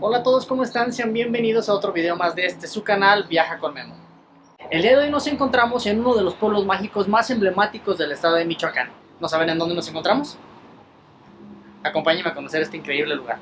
Hola a todos, ¿cómo están? Sean bienvenidos a otro video más de su canal Viaja con Memo. El día de hoy nos encontramos en uno de los pueblos mágicos más emblemáticos del estado de Michoacán. ¿No saben en dónde nos encontramos? Acompáñenme a conocer este increíble lugar.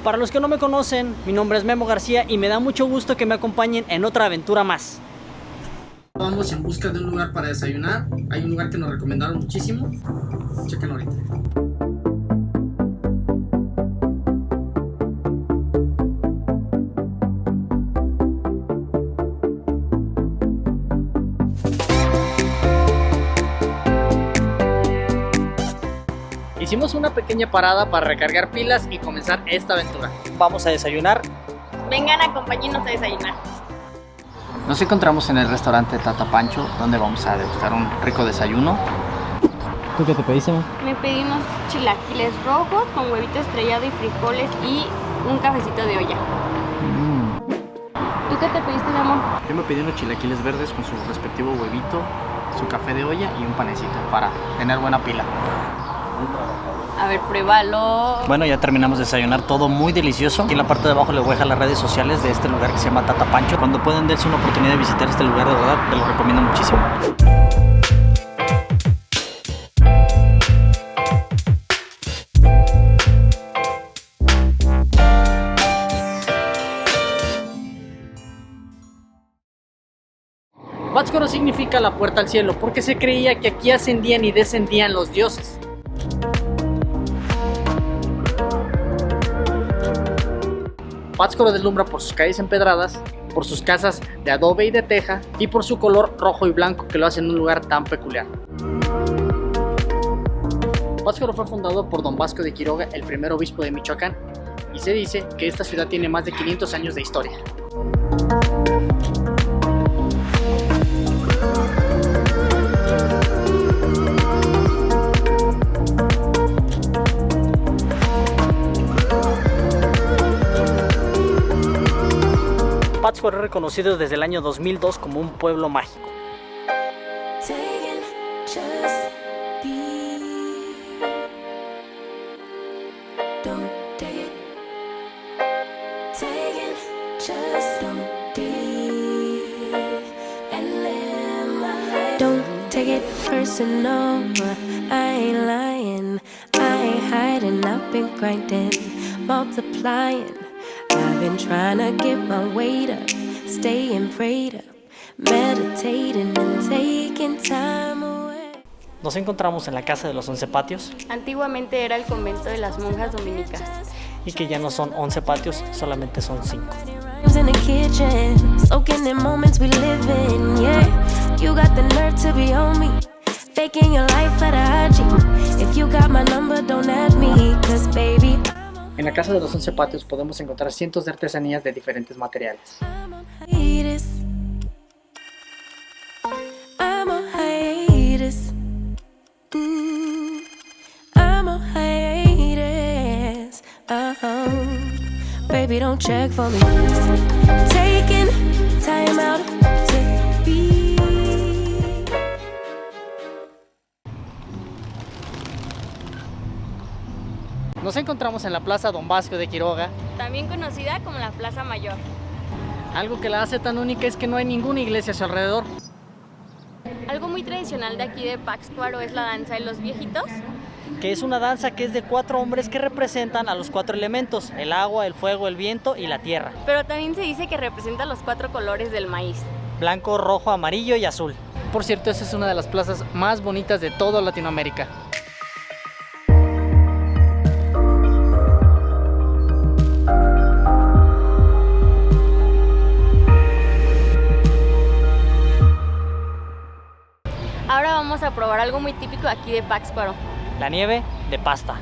Para los que no me conocen, mi nombre es Memo García y me da mucho gusto que me acompañen en otra aventura más. Vamos en busca de un lugar para desayunar. Hay un lugar que nos recomendaron muchísimo. Chequenlo ahorita. Hicimos una pequeña parada para recargar pilas y comenzar esta aventura. Vamos a desayunar. Vengan, acompáñenos a desayunar. Nos encontramos en el restaurante Tata Pancho, donde vamos a degustar un rico desayuno. ¿Tú qué te pediste, Mo? Me pedí unos chilaquiles rojos con huevito estrellado y frijoles y un cafecito de olla. ¿Tú qué te pediste, mi amor? Yo me pedí unos chilaquiles verdes con su respectivo huevito, su café de olla y un panecito para tener buena pila. A ver, pruébalo. Bueno, ya terminamos de desayunar, todo muy delicioso. Aquí en la parte de abajo les voy a dejar las redes sociales de este lugar que se llama Tata Pancho. Cuando pueden darse una oportunidad de visitar este lugar, de verdad, te lo recomiendo muchísimo. Pátzcuaro significa la puerta al cielo porque se creía que aquí ascendían y descendían los dioses. Pátzcuaro deslumbra por sus calles empedradas, por sus casas de adobe y de teja y por su color rojo y blanco que lo hace en un lugar tan peculiar. Pátzcuaro fue fundado por Don Vasco de Quiroga, el primer obispo de Michoacán, y se dice que esta ciudad tiene más de 500 años de historia. Pátzcuaro es reconocido desde el año 2002 como un pueblo mágico. Don't take it personal, I ain't lying, I ain't hiding, I've been grinding, multiplying. I've been trying to get my weight up, staying prayed up, meditating and taking time away. Nos encontramos en la Casa de los 11 Patios. Antiguamente era el convento de las monjas dominicas. Y que ya no son 11 patios, solamente son 5. In the kitchen, soaking in moments we live in, yeah. You got the nerve to be on me, faking your life for the IG. If you got my number, don't add me, cause baby. En la Casa de los 11 Patios podemos encontrar cientos de artesanías de diferentes materiales. I'm on hiatus. I'm on hiatus. Baby, don't check for me. Taking time out to be. Nos encontramos en la Plaza Don Vasco de Quiroga. También conocida como la Plaza Mayor. Algo que la hace tan única es que no hay ninguna iglesia a su alrededor. Algo muy tradicional de aquí de Pátzcuaro es la danza de los viejitos, Que es una danza que es de 4 hombres que representan a los 4 elementos: el agua, el fuego, el viento y la tierra. pero también se dice que representa los 4 colores del maíz. Blanco, rojo, amarillo y azul. Por cierto, esta es una de las plazas más bonitas de toda Latinoamérica. Ahora vamos a probar algo muy típico aquí de Pátzcuaro. La nieve de pasta.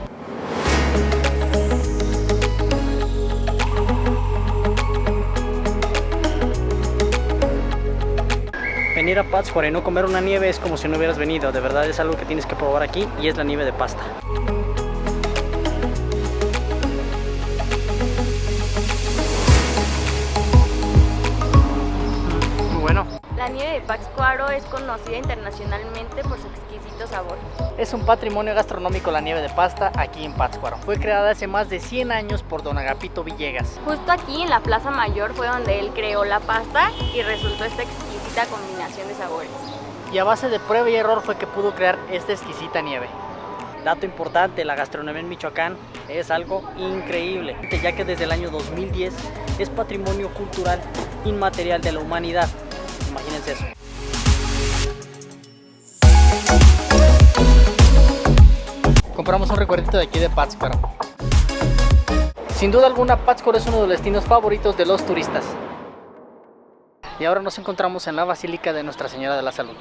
Venir a Pátzcuaro y no comer una nieve es como si no hubieras venido. De verdad es algo que tienes que probar aquí y es la nieve de pasta. Muy bueno. La nieve de Pátzcuaro es conocida internacionalmente por su exquisito sabor. Es un patrimonio gastronómico la nieve de pasta aquí en Pátzcuaro. Fue creada hace más de 100 años por don Agapito Villegas. Justo aquí en la Plaza Mayor fue donde él creó la pasta y resultó esta exquisita combinación de sabores. Y a base de prueba y error fue que pudo crear esta exquisita nieve. Dato importante, la gastronomía en Michoacán es algo increíble, ya que desde el año 2010 es patrimonio cultural inmaterial de la humanidad. Imagínense eso. Compramos un recuerdito de aquí de Pátzcuaro. Sin duda alguna, Pátzcuaro es uno de los destinos favoritos de los turistas. Y ahora nos encontramos en la Basílica de Nuestra Señora de la Salud.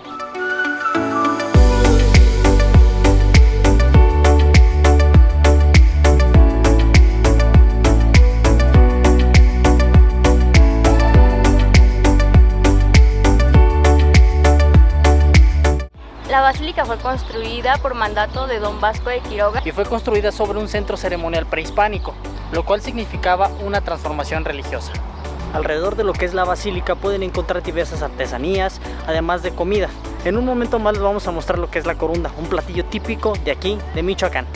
La basílica fue construida por mandato de don Vasco de Quiroga Y fue construida sobre un centro ceremonial prehispánico, lo cual significaba una transformación religiosa. Alrededor de lo que es la basílica pueden encontrar diversas artesanías, además de comida. En un momento más les vamos a mostrar lo que es la corunda, un platillo típico de aquí, de Michoacán.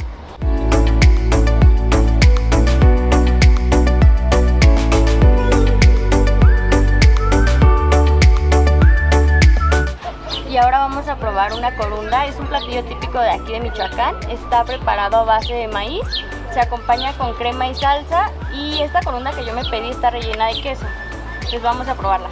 y ahora vamos a probar una corunda. Es un platillo típico de aquí de Michoacán. Está preparado a base de maíz, se acompaña con crema y salsa y esta corunda que yo me pedí está rellena de queso. Pues vamos a probarla.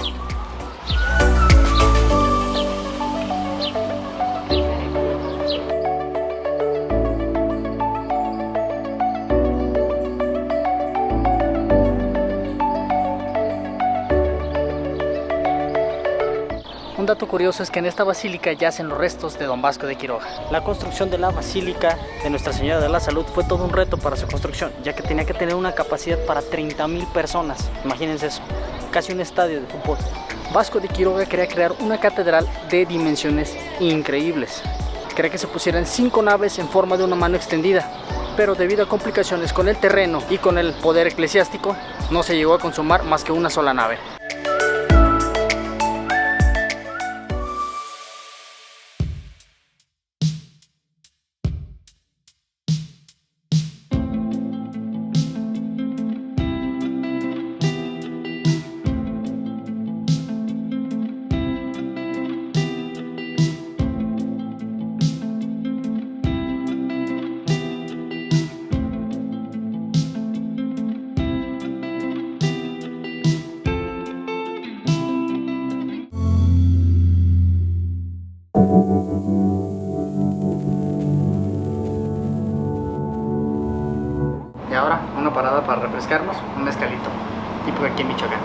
Un dato curioso es que en esta basílica yacen los restos de don Vasco de Quiroga. La construcción de la basílica de Nuestra Señora de la Salud fue todo un reto para su construcción, ya que tenía que tener una capacidad para 30,000 personas. Imagínense eso, casi un estadio de fútbol. Vasco de Quiroga quería crear una catedral de dimensiones increíbles. Quería que se pusieran 5 naves en forma de una mano extendida, pero debido a complicaciones con el terreno y con el poder eclesiástico, no se llegó a consumar más que una sola nave. Y ahora una parada para refrescarnos, un mezcalito, tipo aquí en Michoacán.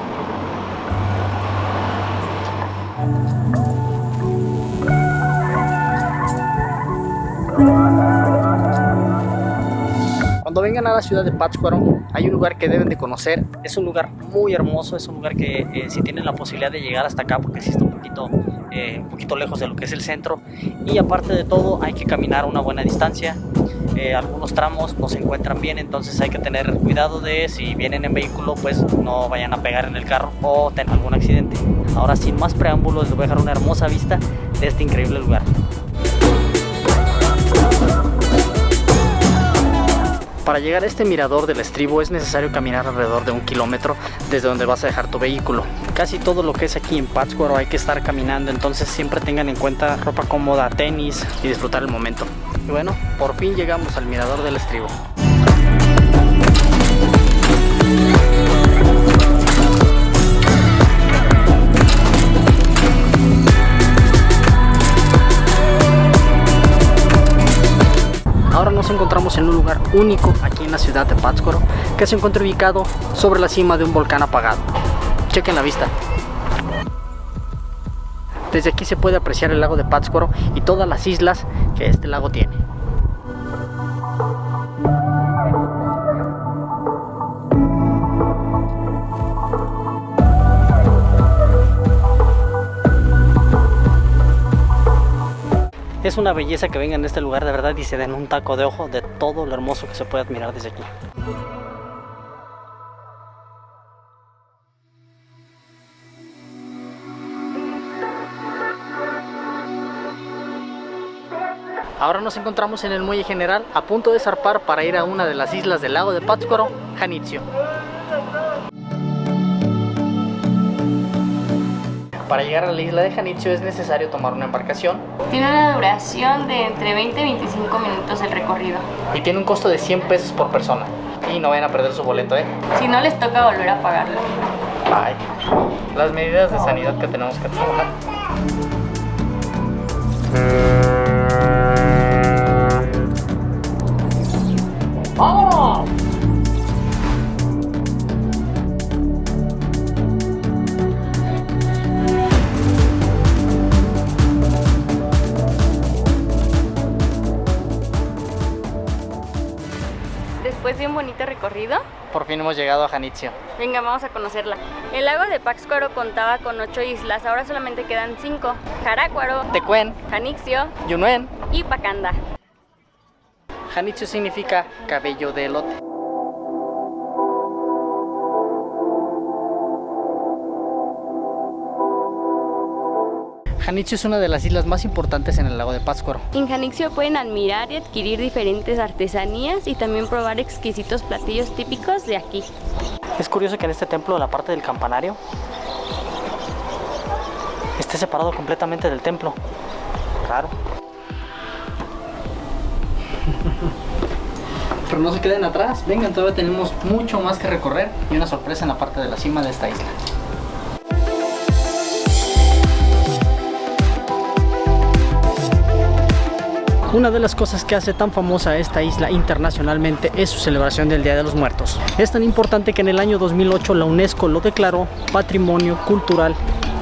Cuando vengan a la ciudad de Pátzcuaro, hay un lugar que deben de conocer. Es un lugar muy hermoso, es un lugar que si tienen la posibilidad de llegar hasta acá, porque sí está un poquito lejos de lo que es el centro. Y aparte de todo, hay que caminar una buena distancia. Algunos tramos no se encuentran bien, entonces hay que tener cuidado de si vienen en vehículo, pues no vayan a pegar en el carro o tener algún accidente. Ahora, sin más preámbulos, les voy a dejar una hermosa vista de este increíble lugar. Para llegar a este mirador del estribo es necesario caminar alrededor de 1 kilómetro desde donde vas a dejar tu vehículo. Casi todo lo que es aquí en Pátzcuaro hay que estar caminando, entonces siempre tengan en cuenta ropa cómoda, tenis y disfrutar el momento. Y bueno, por fin llegamos al mirador del estribo. Ahora nos encontramos en un lugar único aquí en la ciudad de Pátzcuaro, que se encuentra ubicado sobre la cima de un volcán apagado. Chequen la vista. Desde aquí se puede apreciar el lago de Pátzcuaro y todas las islas que este lago tiene. Es una belleza que vengan a este lugar de verdad y se den un taco de ojo de todo lo hermoso que se puede admirar desde aquí. Ahora nos encontramos en el muelle general, a punto de zarpar para ir a una de las islas del lago de Pátzcuaro, Janitzio. Para llegar a la isla de Janitzio es necesario tomar una embarcación. Tiene una duración de entre 20 y 25 minutos el recorrido. Y tiene un costo de 100 pesos por persona. Y no vayan a perder su boleto, Si no, les toca volver a pagarlo. Ay, las medidas de sanidad que tenemos que tomar. ¡Vámonos! Después de un bonito recorrido, Por fin hemos llegado a Janitzio. venga, vamos a conocerla. El lago de Pátzcuaro contaba con 8 islas, ahora solamente quedan 5. Jarácuaro, Tecuén, Janixio Yunuen. y Pacanda. Janitzio significa cabello de elote. Janitzio es una de las islas más importantes en el lago de Pátzcuaro. En Janixio pueden admirar y adquirir diferentes artesanías y también probar exquisitos platillos típicos de aquí. Es curioso que en este templo la parte del campanario esté separado completamente del templo. Raro. Pero no se queden atrás, vengan, todavía tenemos mucho más que recorrer y una sorpresa en la parte de la cima de esta isla. Una de las cosas que hace tan famosa a esta isla internacionalmente es su celebración del Día de los Muertos. Es tan importante que en el año 2008 la UNESCO lo declaró Patrimonio Cultural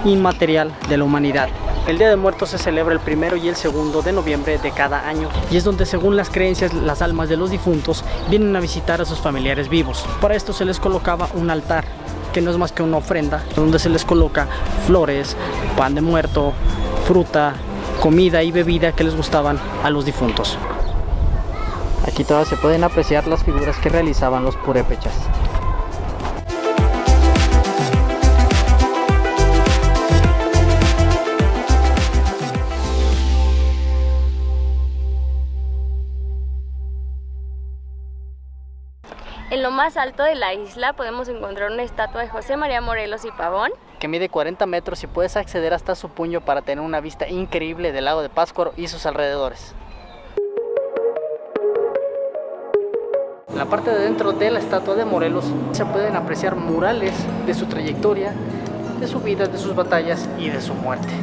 Inmaterial de la Humanidad. El Día de Muertos se celebra el 1 y el 2 de noviembre de cada año y es donde, según las creencias, las almas de los difuntos vienen a visitar a sus familiares vivos. Para esto se les colocaba un altar, que no es más que una ofrenda, donde se les coloca flores, pan de muerto, fruta, comida y bebida que les gustaban a los difuntos. Aquí todavía se pueden apreciar las figuras que realizaban los purépechas. En lo más alto de la isla podemos encontrar una estatua de José María Morelos y Pavón, que mide 40 metros y puedes acceder hasta su puño para tener una vista increíble del lago de Pátzcuaro y sus alrededores. En la parte de dentro de la estatua de Morelos se pueden apreciar murales de su trayectoria, de su vida, de sus batallas y de su muerte.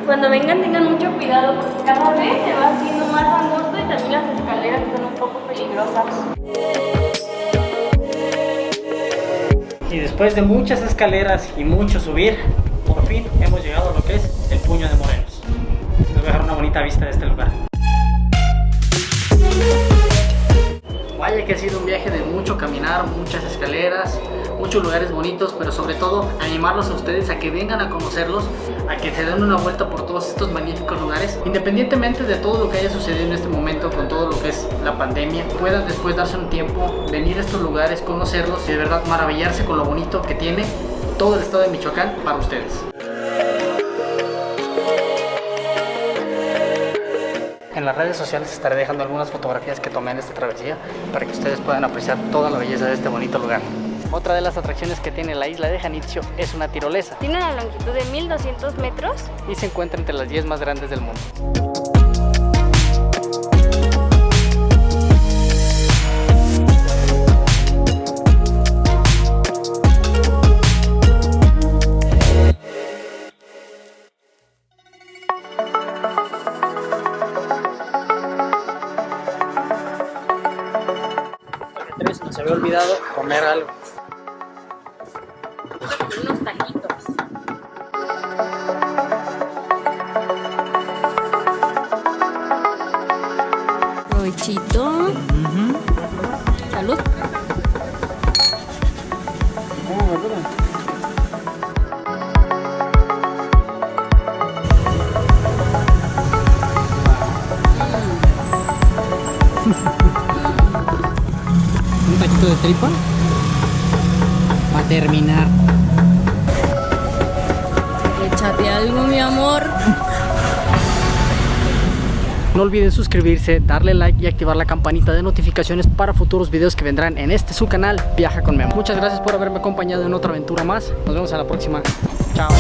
Cuando vengan tengan mucho cuidado porque cada vez se va haciendo más angosto y también las escaleras están un poco peligrosas. Y después de muchas escaleras y mucho subir, por fin hemos llegado a lo que es el Puño de Morelos. Les voy a dejar una bonita vista de este lugar. Vaya que ha sido un viaje de mucho caminar, muchas escaleras, muchos lugares bonitos, pero sobre todo animarlos a ustedes a que vengan a conocerlos, a que se den una vuelta por todos estos magníficos lugares, independientemente de todo lo que haya sucedido en este momento con todo lo que es la pandemia, puedan después darse un tiempo, venir a estos lugares, conocerlos y de verdad maravillarse con lo bonito que tiene todo el estado de Michoacán para ustedes. En las redes sociales estaré dejando algunas fotografías que tomé en esta travesía para que ustedes puedan apreciar toda la belleza de este bonito lugar. Otra de las atracciones que tiene la isla de Janitzio es una tirolesa. Tiene una longitud de 1200 metros y se encuentra entre las 10 más grandes del mundo. Se me había olvidado comer algo. unos taquitos. Provechito. Salud. tripa. Va a terminar. Échate algo, mi amor. No olviden suscribirse, darle like y activar la campanita de notificaciones para futuros videos que vendrán en este su canal Viaja con Memo. Muchas gracias por haberme acompañado en otra aventura más. Nos vemos en la próxima. Chao.